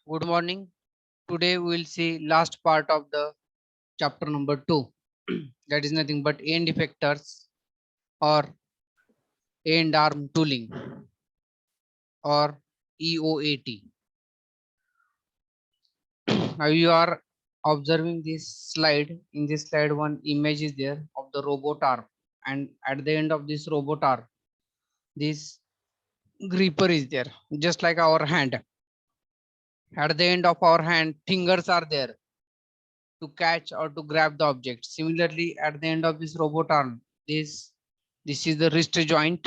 Good morning. Today we will see last part of the chapter number 2. That is nothing but end effectors or end arm tooling or EOAT. Now you are observing this slide. In this slide, one image is there of the robot arm, and at the end of this robot arm, this gripper is there, just like our hand. At the end of our hand, fingers are there to catch or to grab the object. Similarly, at the end of this robot arm, this is the wrist joint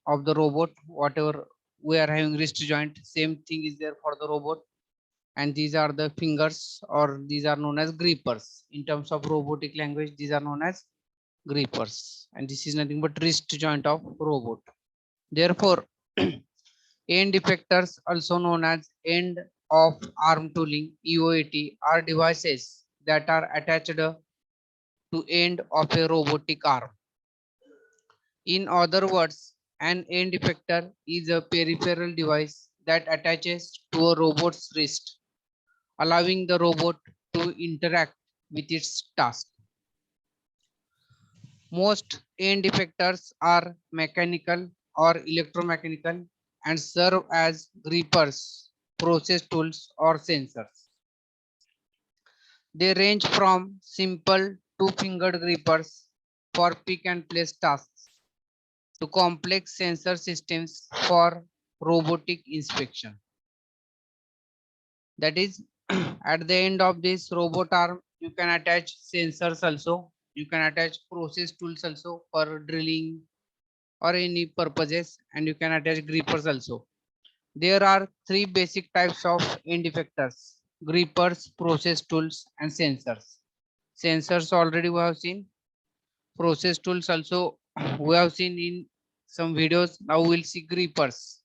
of the robot. Whatever we are having wrist joint, same thing is there for the robot. And these are the fingers, or these are known as grippers. In terms of robotic language, these are known as grippers. And this is nothing but wrist joint of robot. Therefore, end effectors, also known as end of arm tooling (EOAT), are devices that are attached to end of a robotic arm. In other words, an end effector is a peripheral device that attaches to a robot's wrist, allowing the robot to interact with its task. Most end effectors are mechanical or electromechanical and serve as grippers, process tools, or sensors. They range from simple two-fingered grippers for pick and place tasks to complex sensor systems for robotic inspection. That is, at the end of this robot arm, you can attach sensors also. You can attach process tools also for drilling or any purposes, and you can attach grippers also. There are three basic types of end effectors: grippers, process tools, and sensors. Sensors already we have seen. Process tools also we have seen in some videos. Now we'll see grippers.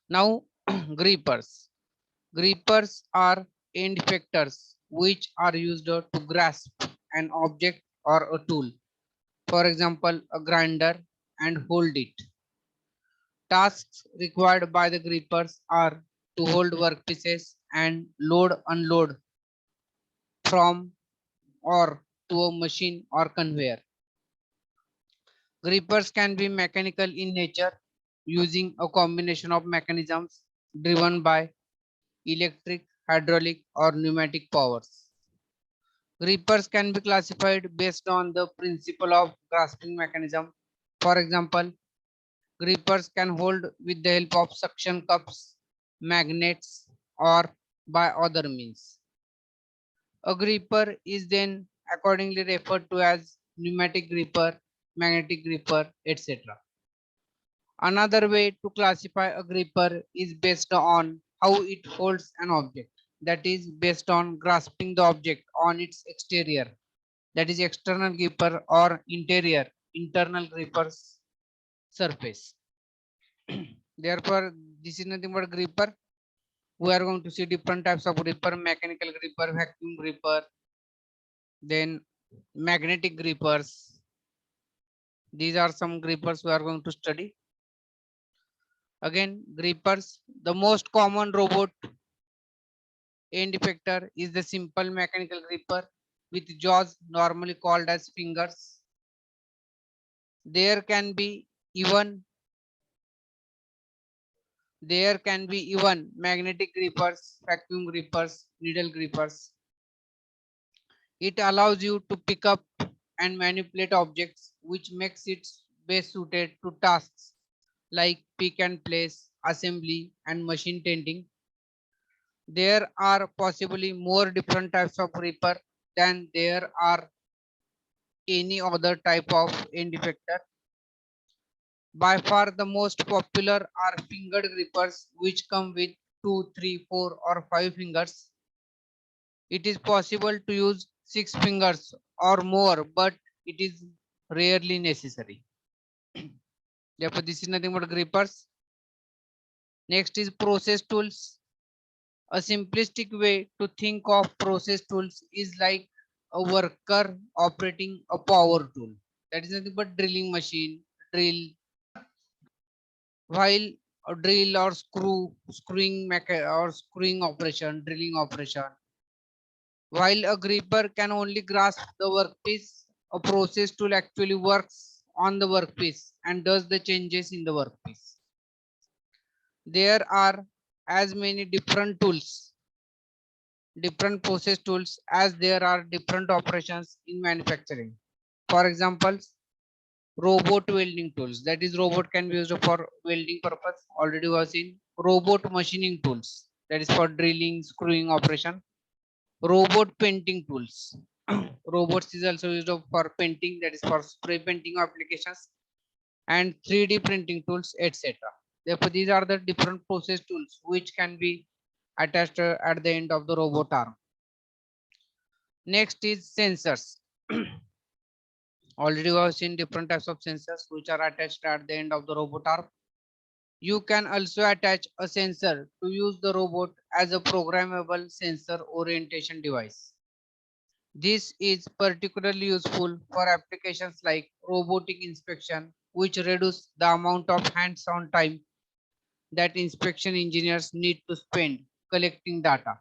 Now grippers. Grippers are end effectors which are used to grasp an object or a tool. For example, a grinder, and hold it. Tasks required by the grippers are to hold workpieces and load unload from or to a machine or conveyor. Grippers can be mechanical in nature using a combination of mechanisms driven by electric, hydraulic, or pneumatic powers. Grippers can be classified based on the principle of grasping mechanism. For example, grippers can hold with the help of suction cups, magnets, or by other means. A gripper is then accordingly referred to as pneumatic gripper, magnetic gripper, etc. Another way to classify a gripper is based on how it holds an object. That is based on grasping the object on its exterior. That is external gripper, or interior, internal gripper's surface. Therefore, this is nothing but gripper. We are going to see different types of gripper: mechanical gripper, vacuum gripper, then magnetic grippers. These are some grippers we are going to study. Again, grippers. The most common robot end effector is the simple mechanical gripper with jaws normally called as fingers. There can be even magnetic grippers, vacuum grippers, needle grippers. It allows you to pick up and manipulate objects, which makes it best suited to tasks like pick and place, assembly, and machine tending. There are possibly more different types of gripper than there are any other type of end effector. By far the most popular are fingered grippers, which come with 2, 3, 4, or 5 fingers. It is possible to use 6 fingers or more, but it is rarely necessary. Therefore, this is nothing but grippers. Next is process tools. A simplistic way to think of process tools is like a worker operating a power tool. That is nothing but drilling machine, drill. While a drill or screwing operation, drilling operation. While a gripper can only grasp the workpiece, a process tool actually works on the workpiece and does the changes in the workpiece. There are as many different process tools as there are different operations in manufacturing. For example, robot welding tools. That is, robot can be used for welding purpose. Already was seen. Robot machining tools. That is for drilling, screwing operation. Robot painting tools. Robots is also used for painting. That is for spray painting applications and 3D printing tools, etc. Therefore, these are the different process tools which can be attached at the end of the robot arm. Next is sensors. Already we have seen different types of sensors which are attached at the end of the robot arm. You can also attach a sensor to use the robot as a programmable sensor orientation device. This is particularly useful for applications like robotic inspection, which reduce the amount of hands-on time that inspection engineers need to spend collecting data.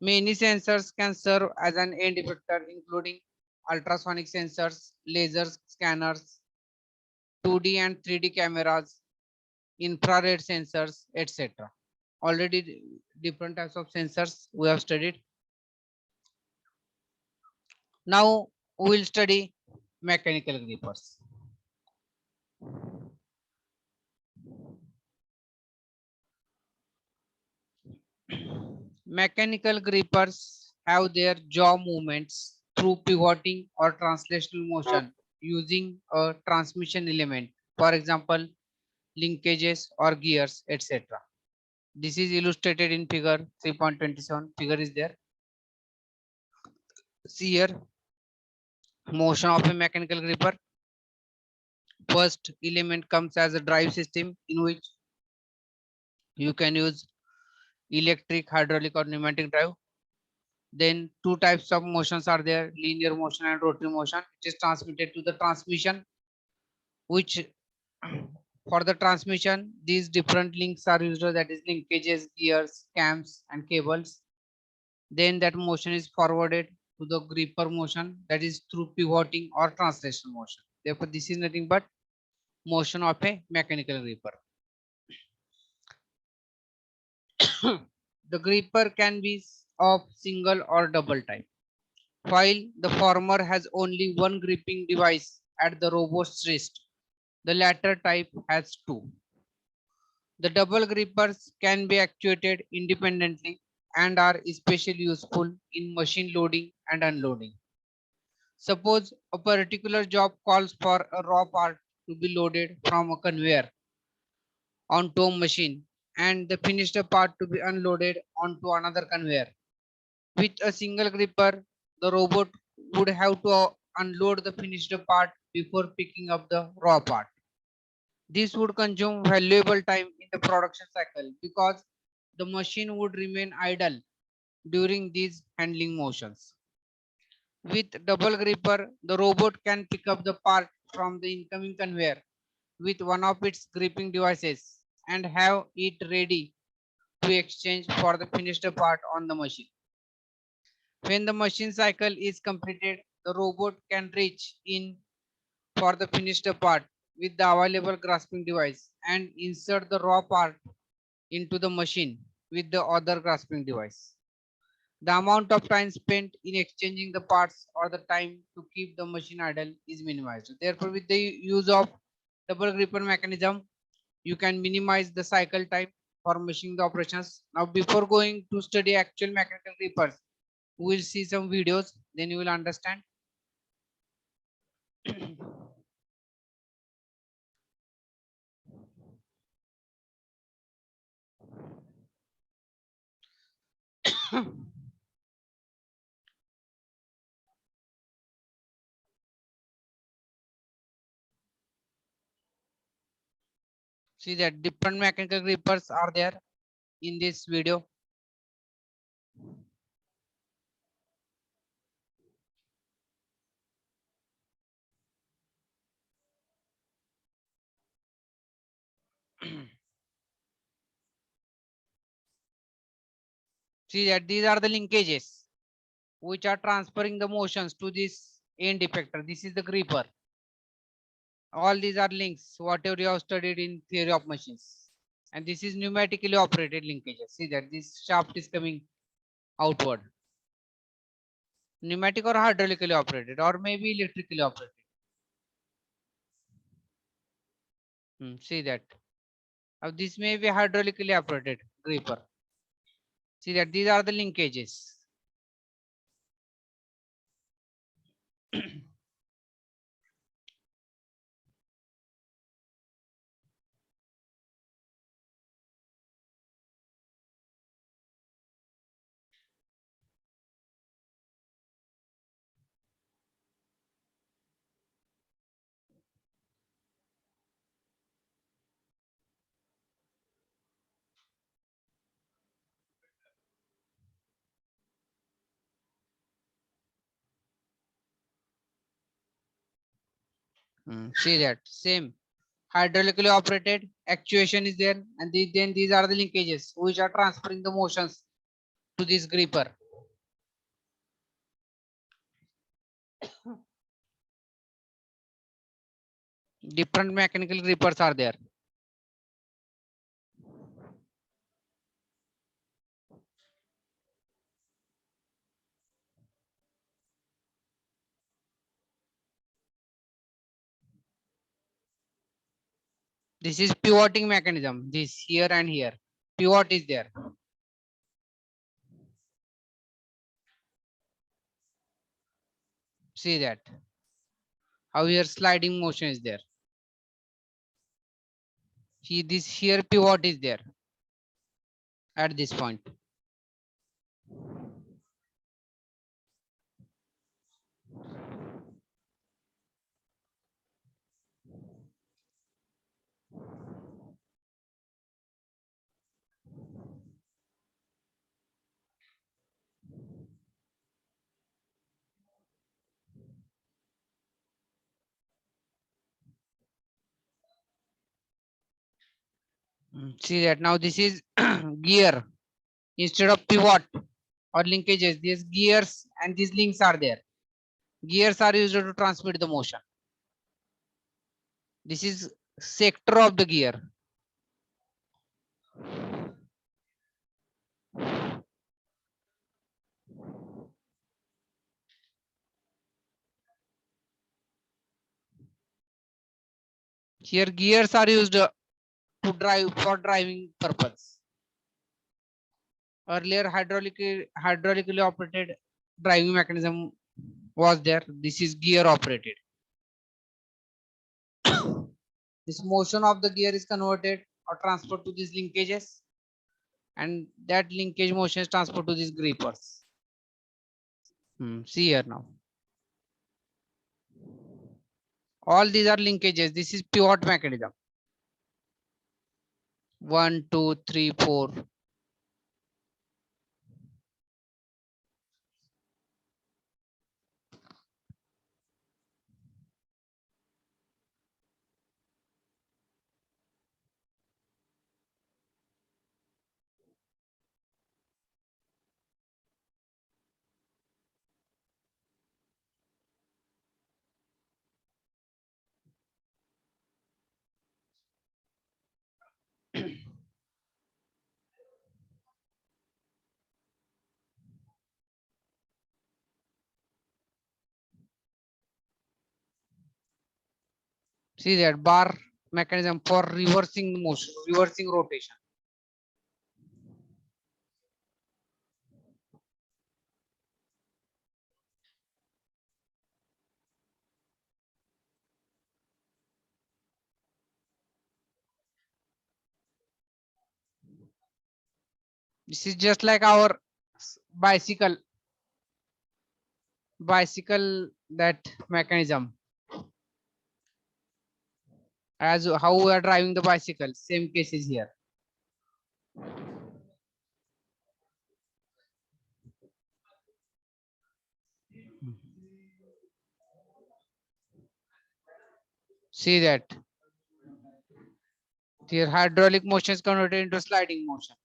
Many sensors can serve as an end effector, including ultrasonic sensors, laser scanners, 2D and 3D cameras, infrared sensors, etc. Already different types of sensors we have studied. Now we will study mechanical grippers. Mechanical grippers have their jaw movements through pivoting or translational motion using a transmission element, for example, linkages or gears, etc. This is illustrated in figure 3.27. Figure is there. See here, motion of a mechanical gripper. First element comes as a drive system in which you can use electric, hydraulic or pneumatic drive. Then two types of motions are there, linear motion and rotary motion, which is transmitted to the transmission, which for the transmission, these different links are used, that is linkages, gears, cams and cables. Then that motion is forwarded to the gripper motion, that is through pivoting or translational motion. Therefore, this is nothing but motion of a mechanical gripper. The gripper can be of single or double type. While the former has only one gripping device at the robot's wrist, the latter type has two. The double grippers can be actuated independently and are especially useful in machine loading and unloading. Suppose a particular job calls for a raw part to be loaded from a conveyor onto a machine and the finished part to be unloaded onto another conveyor. With a single gripper, the robot would have to unload the finished part before picking up the raw part. This would consume valuable time in the production cycle because the machine would remain idle during these handling motions. With double gripper, the robot can pick up the part from the incoming conveyor with one of its gripping devices and have it ready to exchange for the finished part on the machine. When the machine cycle is completed, the robot can reach in for the finished part with the available grasping device and insert the raw part into the machine with the other grasping device. The amount of time spent in exchanging the parts or the time to keep the machine idle is minimized. Therefore, with the use of double gripper mechanism, you can minimize the cycle time for machining the operations. Now, before going to study actual mechanical grippers, we will see some videos, then you will understand. See that different mechanical grippers are there in this video. See that these are the linkages which are transferring the motions to this end effector. This is the gripper. All these are links, whatever you have studied in theory of machines. And this is pneumatically operated linkages. See that this shaft is coming outward. Pneumatic or hydraulically operated, or maybe electrically operated. See that. Now this may be hydraulically operated gripper. See that these are the linkages. See that same hydraulically operated actuation is there, and then these are the linkages which are transferring the motions to this gripper. Different mechanical grippers are there. This is pivoting mechanism. This here and here. Pivot is there. See that. How here sliding motion is there. See this here pivot is there at this point. See that now this is gear instead of pivot or linkages. These gears and these links are there. Gears are used to transmit the motion. This is sector of the gear. Here gears are used to drive for driving purpose. Earlier hydraulically operated driving mechanism was there. This is gear operated. This motion of the gear is converted or transferred to these linkages, and that linkage motion is transferred to these grippers. See here now. All these are linkages. This is pivot mechanism. 1, 2, 3, 4. See that bar mechanism for reversing motion, reversing rotation. This is just like our bicycle that mechanism. As how we are driving the bicycle, same case is here. See that here hydraulic motion is converted into sliding motion.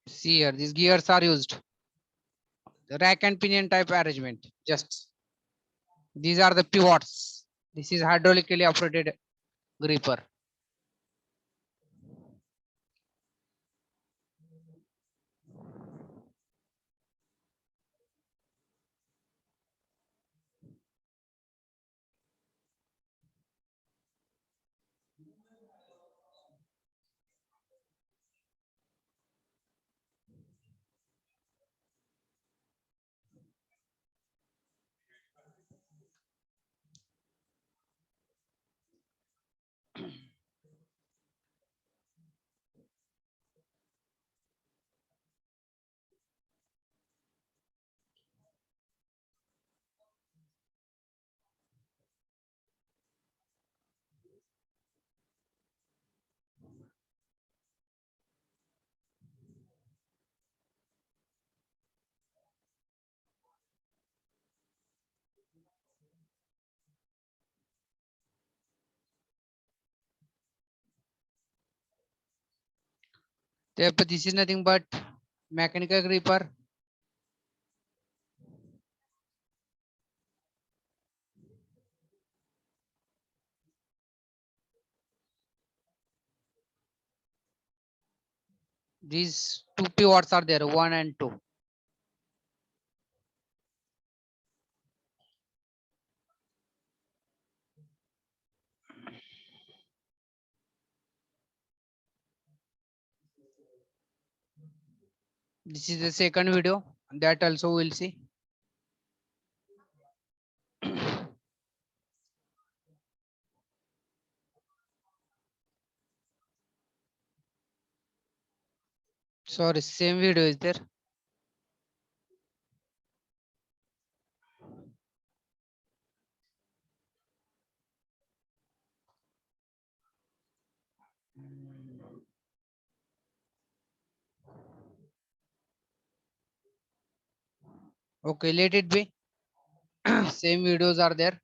See here, these gears are used. The rack and pinion type arrangement. Just these are the pivots. This is hydraulically operated gripper. Therefore, this is nothing but mechanical gripper. These two pivots are there, 1 and 2. This is the second video, that also we'll see. Sorry, same video is there. Okay, let it be. Same videos are there.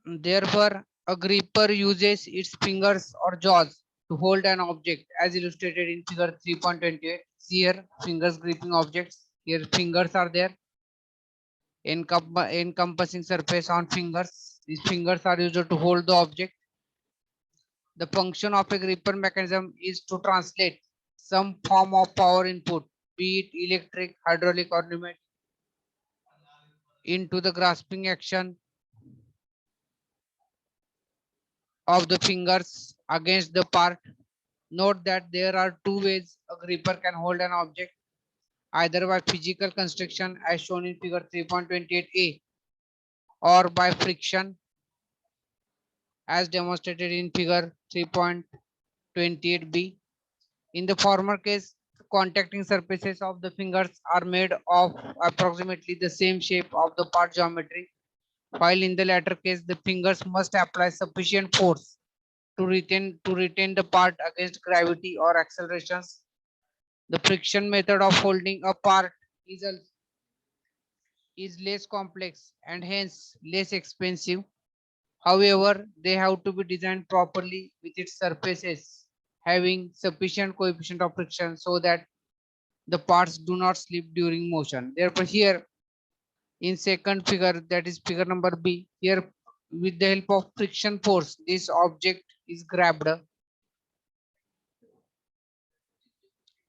Therefore, a gripper uses its fingers or jaws to hold an object as illustrated in figure 3.28. See here, fingers gripping objects. Here fingers are there. Encompassing surface on fingers. These fingers are used to hold the object. The function of a gripper mechanism is to translate some form of power input, be it electric, hydraulic, or pneumatic, into the grasping action of the fingers against the part. Note that there are two ways a gripper can hold an object, either by physical construction as shown in figure 3.28a or by friction as demonstrated in figure 3.28b. In the former case, contacting surfaces of the fingers are made of approximately the same shape of the part geometry, while in the latter case, the fingers must apply sufficient force to retain the part against gravity or accelerations. The friction method of holding a part is less complex and hence less expensive. However, they have to be designed properly with its surfaces having sufficient coefficient of friction so that the parts do not slip during motion. Therefore, here in second figure, that is figure number B, here with the help of friction force, this object is grabbed.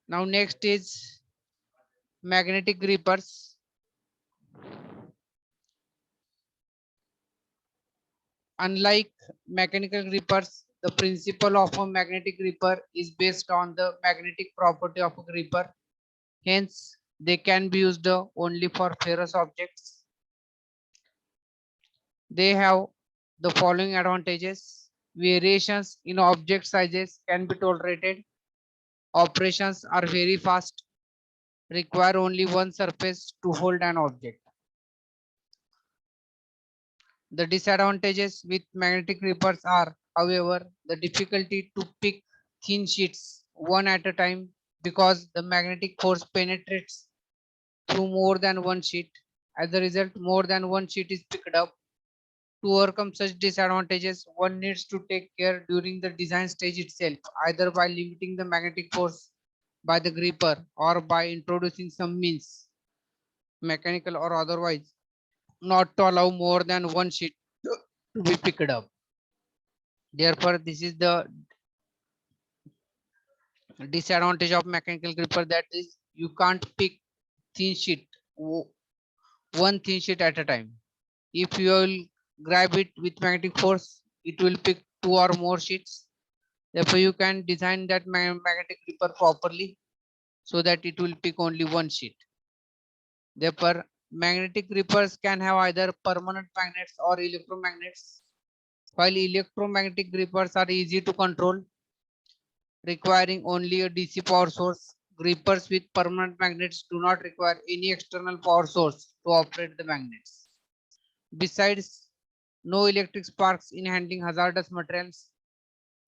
Now next is magnetic grippers. Unlike mechanical grippers, the principle of a magnetic gripper is based on the magnetic property of a gripper. Hence, They can be used only for ferrous objects. They have the following advantages. Variations in object sizes can be tolerated. Operations are very fast. Require only one surface to hold an object. The disadvantages with magnetic grippers are, however, the difficulty to pick thin sheets one at a time because the magnetic force penetrates through more than one sheet. As a result, more than one sheet is picked up. To overcome such disadvantages, one needs to take care during the design stage itself, either by limiting the magnetic force by the gripper or by introducing some means, mechanical or otherwise, not to allow more than one sheet to be picked up. Therefore, this is the disadvantage of mechanical gripper, that is you can't pick thin sheet, one thin sheet at a time. If you will grab it with magnetic force, it will pick two or more sheets. Therefore, you can design that magnetic gripper properly so that it will pick only one sheet. Therefore, magnetic grippers can have either permanent magnets or electromagnets. While electromagnetic grippers are easy to control, requiring only a DC power source, grippers with permanent magnets do not require any external power source to operate the magnets. Besides, no electric sparks in handling hazardous materials.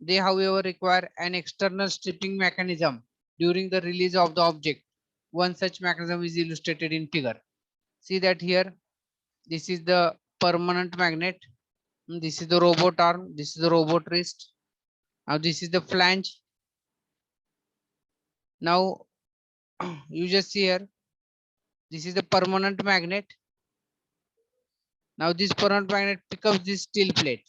They, however, require an external stripping mechanism during the release of the object. One such mechanism is illustrated in figure. See that here, this is the permanent magnet. This is the robot arm. This is the robot wrist. Now this is the flange. Now you just see here, this is the permanent magnet. Now this permanent magnet picks up this steel plate,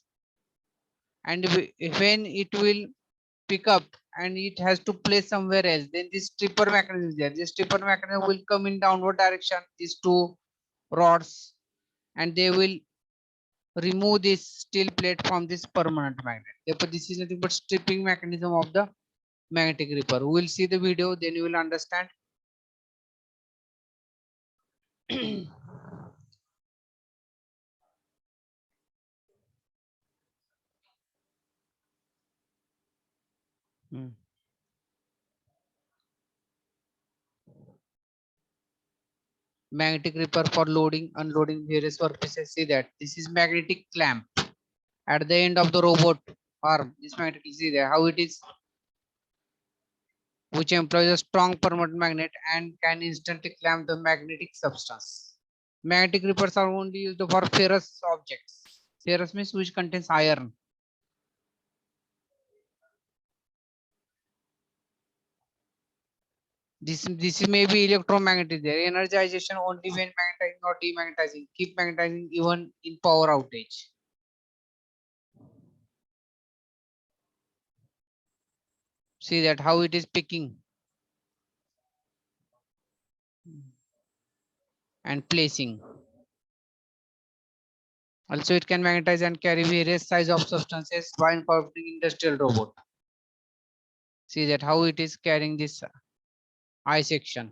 and when it will pick up and it has to place somewhere else, then this stripper mechanism is there. This stripper mechanism will come in downward direction, these two rods, and they will remove this steel plate from this permanent magnet. Therefore, this is nothing but stripping mechanism of the magnetic gripper. We will see the video, then you will understand. Magnetic gripper for loading, unloading various surfaces. See that this is magnetic clamp at the end of the robot arm. This magnetic, see there how it is, which employs a strong permanent magnet and can instantly clamp the magnetic substance. Magnetic grippers are only used for ferrous objects. Ferrous means which contains iron. This may be electromagnetic there. Energization only when magnetizing or demagnetizing. Keep magnetizing even in power outage. See that how it is picking and placing. Also, it can magnetize and carry various size of substances while incorporating industrial robot. See that how it is carrying this eye section.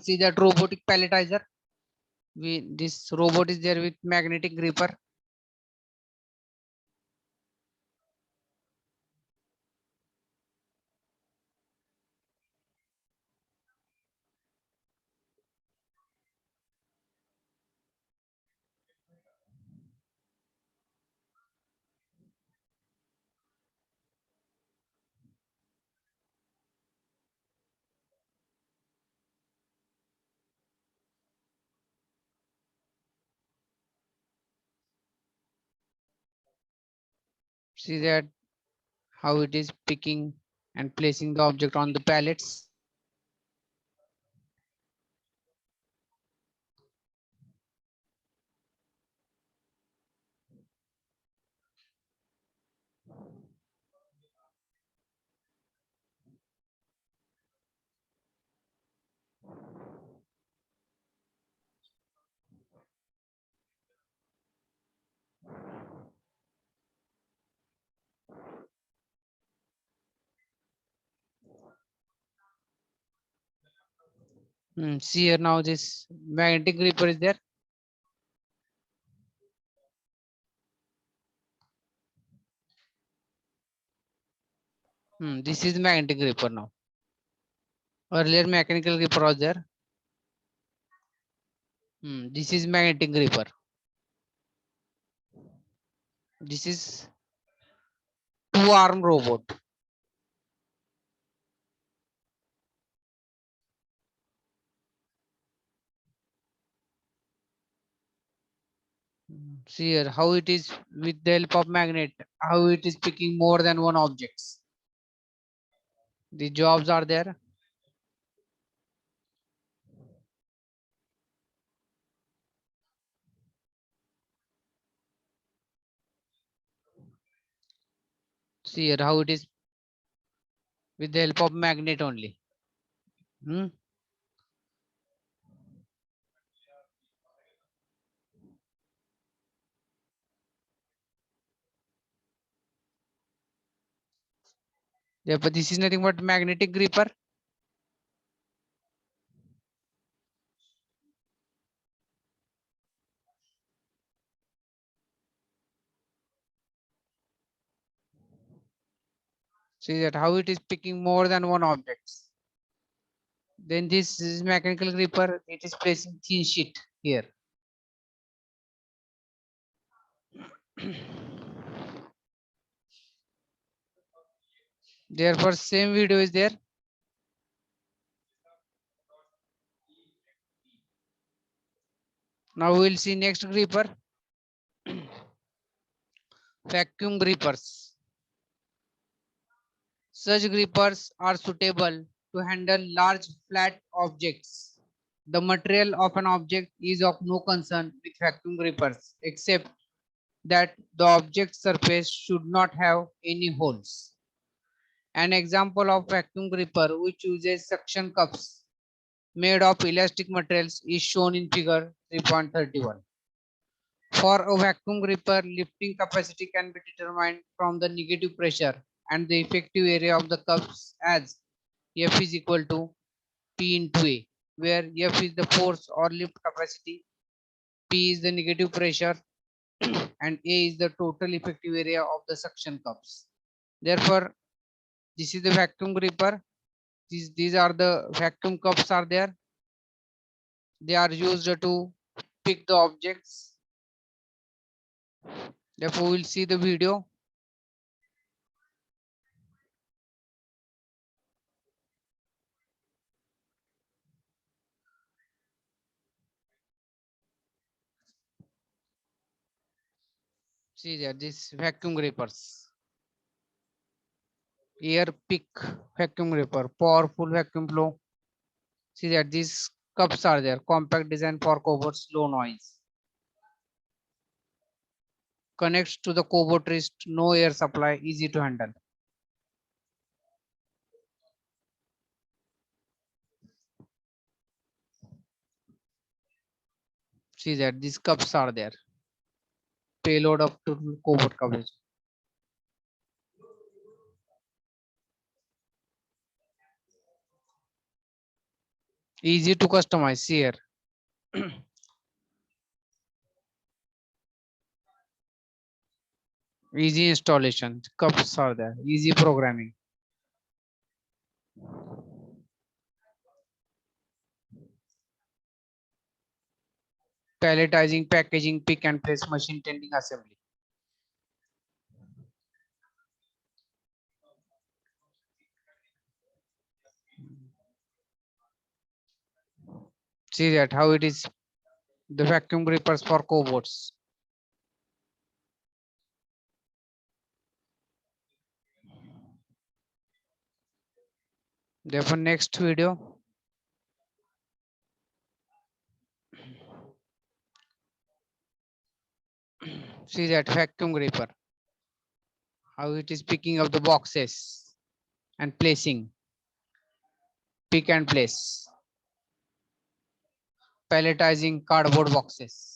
See that robotic palletizer. This robot is there with magnetic gripper. See that how it is picking and placing the object on the pallets. See here now this magnetic gripper is there. This is magnetic gripper now. Earlier mechanical gripper was there. This is magnetic gripper. This is two-arm robot. See here how it is with the help of magnet, how it is picking more than one objects. The jobs are there. See here how it is with the help of magnet only. Therefore, this is nothing but magnetic gripper. See that how it is picking more than one objects. Then this is mechanical gripper. It is placing thin sheet here. Therefore, same video is there. Now we will see next gripper. Vacuum grippers. Such grippers are suitable to handle large flat objects. The material of an object is of no concern with vacuum grippers except that the object surface should not have any holes. An example of vacuum gripper which uses suction cups made of elastic materials is shown in figure 3.31. For a vacuum gripper, lifting capacity can be determined from the negative pressure and the effective area of the cups as F is equal to P into A, where F is the force or lift capacity, P is the negative pressure, and A is the total effective area of the suction cups. Therefore, this is the vacuum gripper. These are the vacuum cups are there. They are used to pick the objects. Therefore, we'll see the video. See there, this vacuum grippers. Air pick vacuum gripper, powerful vacuum flow. See that these cups are there, compact design for cobots, low noise. Connects to the cobot wrist, no air supply, easy to handle. See that these cups are there. Payload up to cobot coverage. Easy to customize. See here. Easy installation. Cups are there. Easy programming. Palletizing, packaging, pick and place, machine tending, assembly. See that how it is the vacuum grippers for cobots. Therefore, next video. See that vacuum gripper, how it is picking up the boxes and placing, pick and place, palletizing cardboard boxes.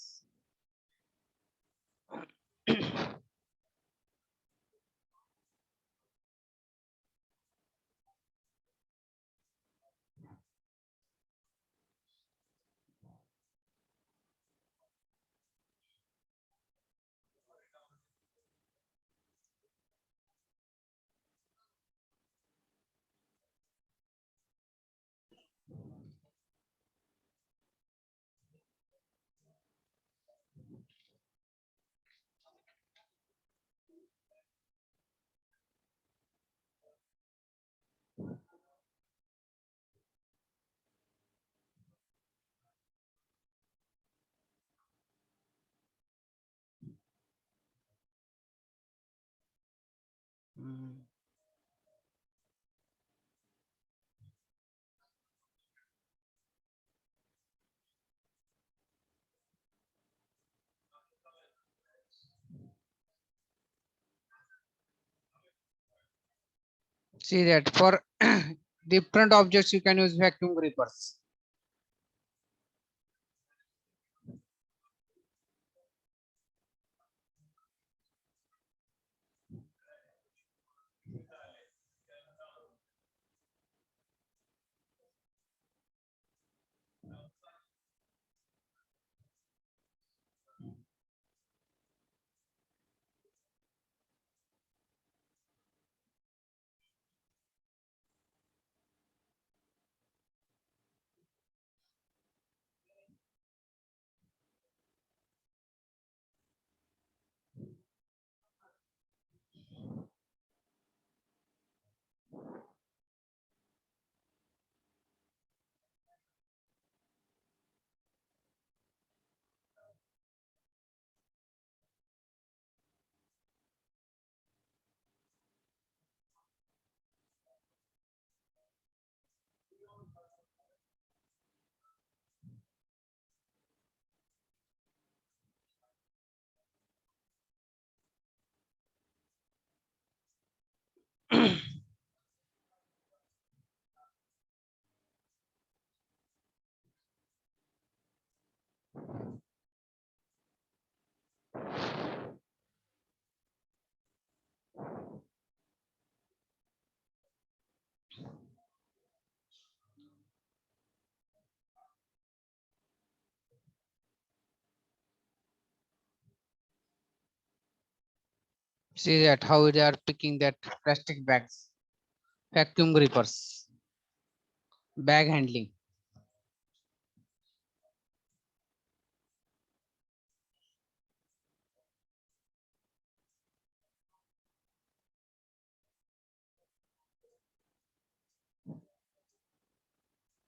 See that for different objects you can use vacuum grippers. See that how they are picking that plastic bags, vacuum grippers, bag handling.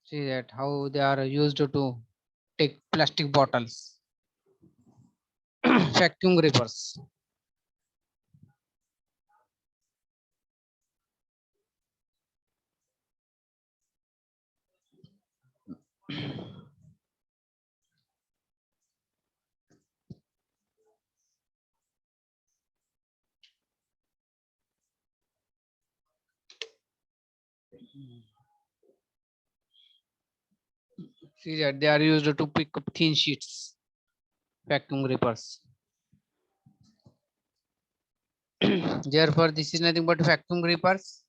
See that how they are used to take plastic bottles, vacuum grippers. See that they are used to pick up thin sheets, vacuum grippers. Therefore, this is nothing but vacuum grippers.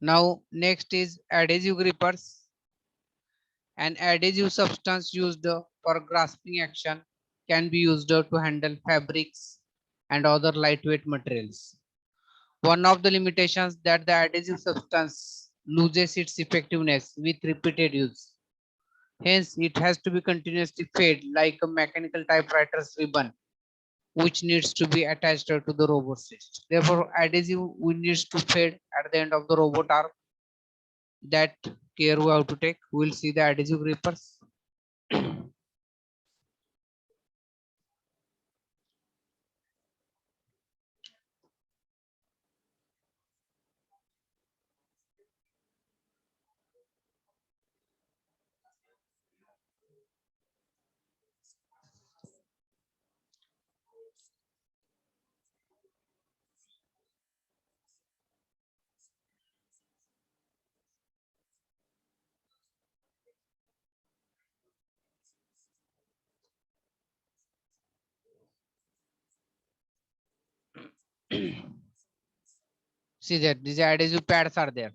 Now, next is adhesive grippers. An adhesive substance used for grasping action can be used to handle fabrics and other lightweight materials. One of the limitations that the adhesive substance loses its effectiveness with repeated use. Hence, it has to be continuously fed like a mechanical typewriter's ribbon, which needs to be attached to the robot system. Therefore, adhesive we needs to fade at the end of the robot arm. That care we have to take. We will see the adhesive grippers. See that these adhesive pads are there.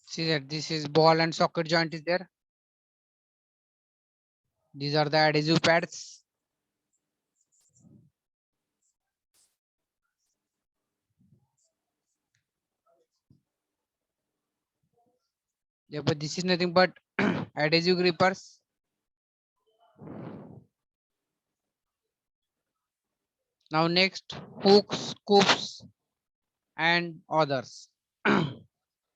See that this is ball and socket joint is there. These are the adhesive pads. Yeah, but this is nothing but adhesive grippers. Now next, hooks, scoops, and others.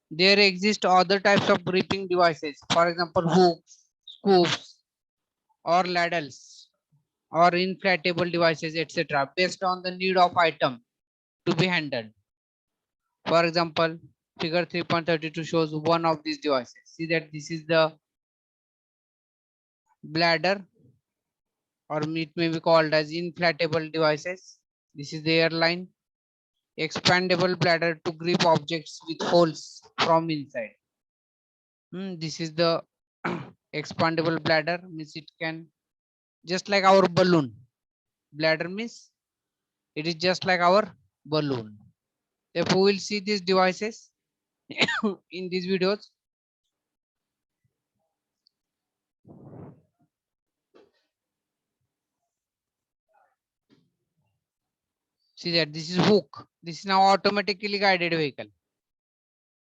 There exist other types of gripping devices. For example, hooks, scoops, or ladles, or inflatable devices, etc. based on the need of item to be handled. For example, figure 3.32 shows one of these devices. See that this is the bladder, or it may be called as inflatable devices. This is the airline, expandable bladder to grip objects with holes from inside. This is the expandable bladder, means it can just like our balloon. Bladder means it is just like our balloon. If we will see these devices in these videos. See that this is hook. This is now automatically guided vehicle,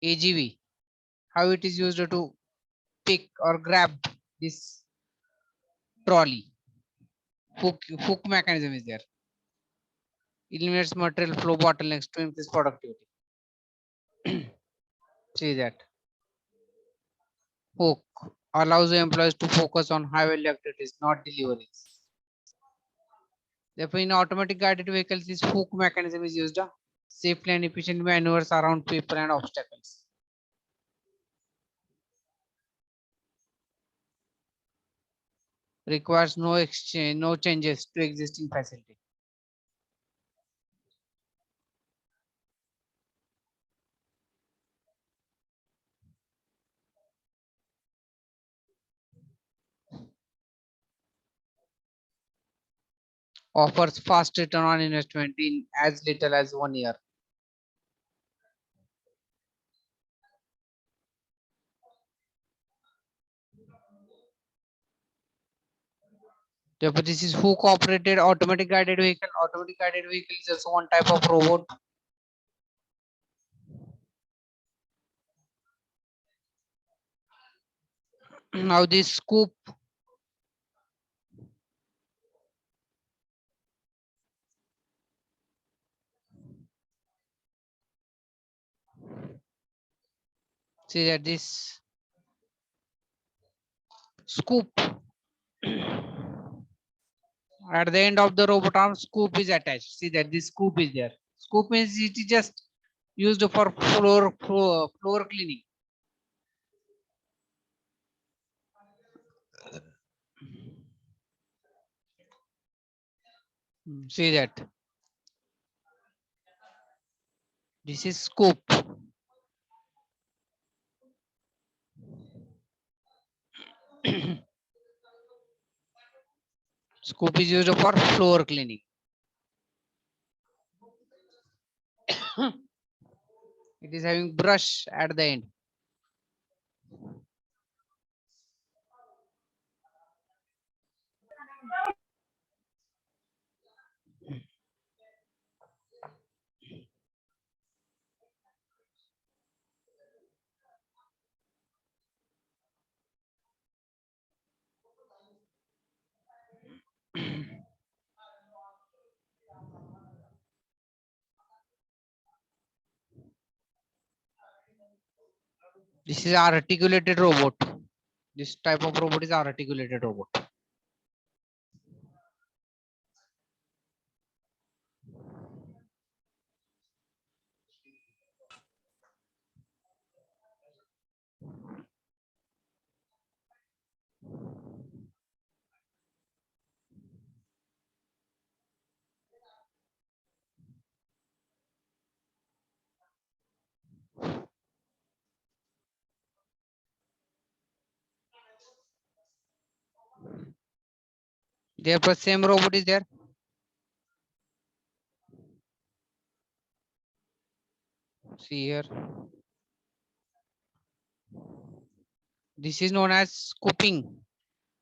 AGV. How it is used to pick or grab this trolley. Hook mechanism is there. Eliminates material flow bottlenecks to increase productivity. See that. Hook allows the employees to focus on high value activities, not deliveries. Therefore, in automatic guided vehicles, this hook mechanism is used. Safely and efficient maneuvers around people and obstacles. Requires no exchange, no changes to existing facility. Offers fast return on investment in as little as 1 year. Therefore, this is hook operated automatic guided vehicle. Automatic guided vehicle is also one type of robot. Now this scoop, see that this scoop at the end of the robot arm, scoop is attached. See that this scoop is there. Scoop means it is just used for floor cleaning. See that this is scoop. Scoop is used for floor cleaning. It is having brush at the end. This is articulated robot. This type of robot is articulated robot. Therefore, same robot is there. See here. This is known as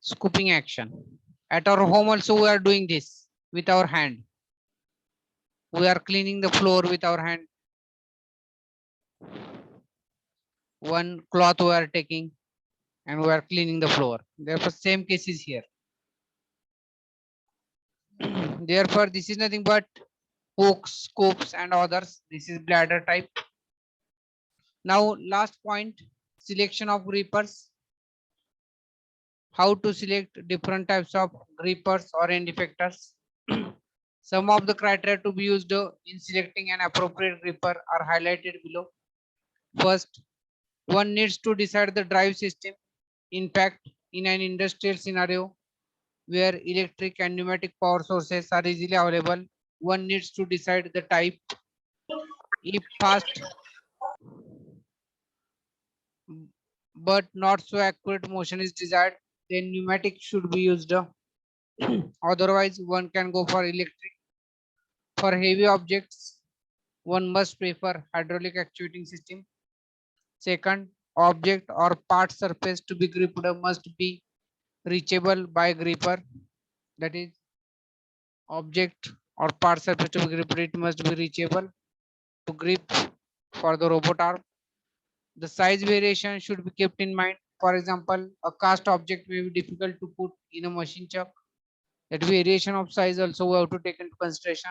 scooping action. At our home also we are doing this with our hand. We are cleaning the floor with our hand. One cloth we are taking and we are cleaning the floor. Therefore, same case is here. Therefore, this is nothing but hooks, scoops, and others. This is bladder type. Now, last point, selection of grippers. How to select different types of grippers or end effectors. Some of the criteria to be used in selecting an appropriate gripper are highlighted below. First, one needs to decide the drive system. In fact, in an industrial scenario where electric and pneumatic power sources are easily available, one needs to decide the type. If fast but not so accurate motion is desired, then pneumatic should be used. Otherwise, one can go for electric. For heavy objects, one must prefer hydraulic actuating system. Second, object or part surface to be gripped must be reachable by gripper. That is, object or part surface to be gripped, it must be reachable to grip for the robot arm. The size variation should be kept in mind. For example, a cast object may be difficult to put in a machine chuck. That variation of size also we have to take into consideration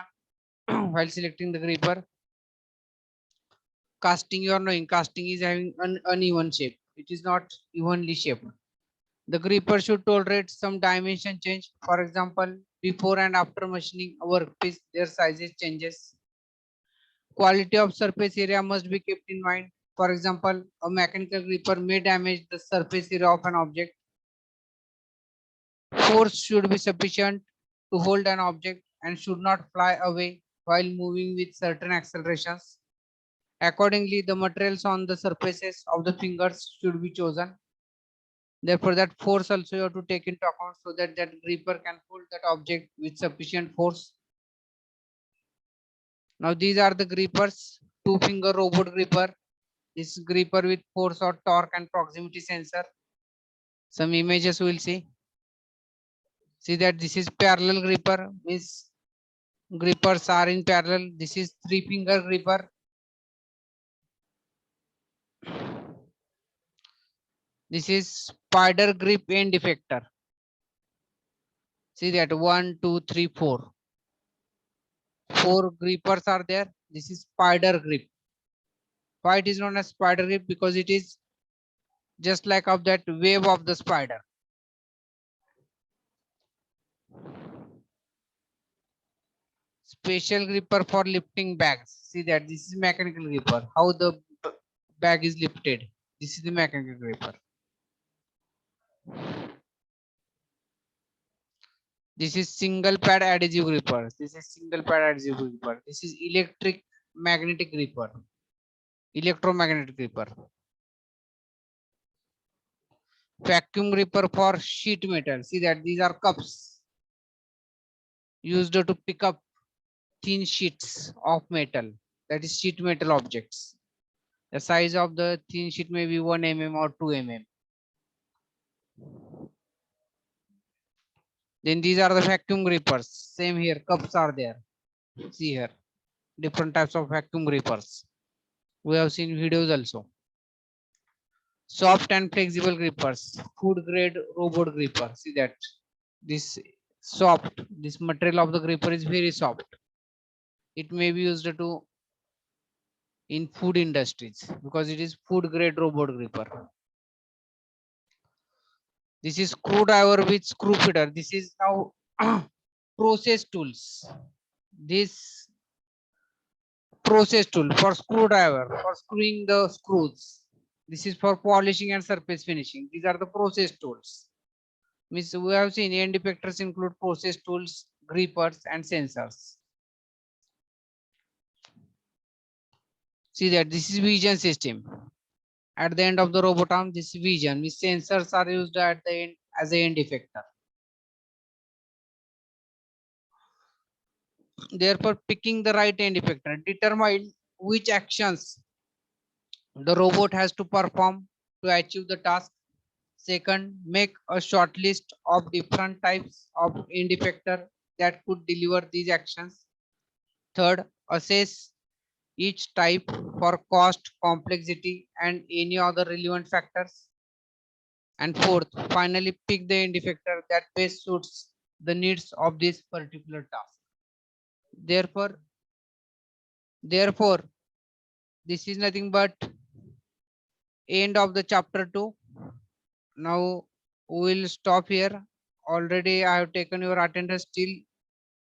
while selecting the gripper. Casting, you are knowing, casting is having an uneven shape. It is not evenly shaped. The gripper should tolerate some dimension change. For example, before and after machining a workpiece, their sizes changes. Quality of surface area must be kept in mind. For example, a mechanical gripper may damage the surface area of an object. Force should be sufficient to hold an object and should not fly away while moving with certain accelerations. Accordingly, the materials on the surfaces of the fingers should be chosen. Therefore, that force also you have to take into account so that that gripper can hold that object with sufficient force. Now, these are the grippers, two finger robot gripper. This gripper with force or torque and proximity sensor. Some images we will see. See that this is parallel gripper, means grippers are in parallel. This is three finger gripper. This is spider grip end effector. See that 1, 2, 3, 4. 4 grippers are there. This is spider grip. Why it is known as spider grip? Because it is just like of that web of the spider. Special gripper for lifting bags. See that this is mechanical gripper. How the bag is lifted. This is the mechanical gripper. This is single pad adhesive gripper. This is single pad adhesive gripper. This is electric magnetic gripper. Electromagnetic gripper. Vacuum gripper for sheet metal. See that these are cups used to pick up thin sheets of metal. That is sheet metal objects. The size of the thin sheet may be 1 mm or 2 mm. Then these are the vacuum grippers. Same here, cups are there. See here, different types of vacuum grippers. We have seen videos also. Soft and flexible grippers, food grade robot gripper. See that this soft, this material of the gripper is very soft. It may be used to in food industries because it is food grade robot gripper. This is screwdriver with screw feeder. This is now process tools. This process tool for screwdriver for screwing the screws. This is for polishing and surface finishing. These are the process tools. Means we have seen end effectors include process tools, grippers, and sensors. See that this is vision system. At the end of the robot arm, this vision means sensors are used at the end as a end effector. Therefore, picking the right end effector, determine which actions the robot has to perform to achieve the task. Second, make a short list of different types of end effector that could deliver these actions. Third, assess each type for cost, complexity, and any other relevant factors. And fourth, finally pick the end effector that best suits the needs of this particular task. Therefore, this is nothing but end of the chapter 2. Now we will stop here. Already I have taken your attendance till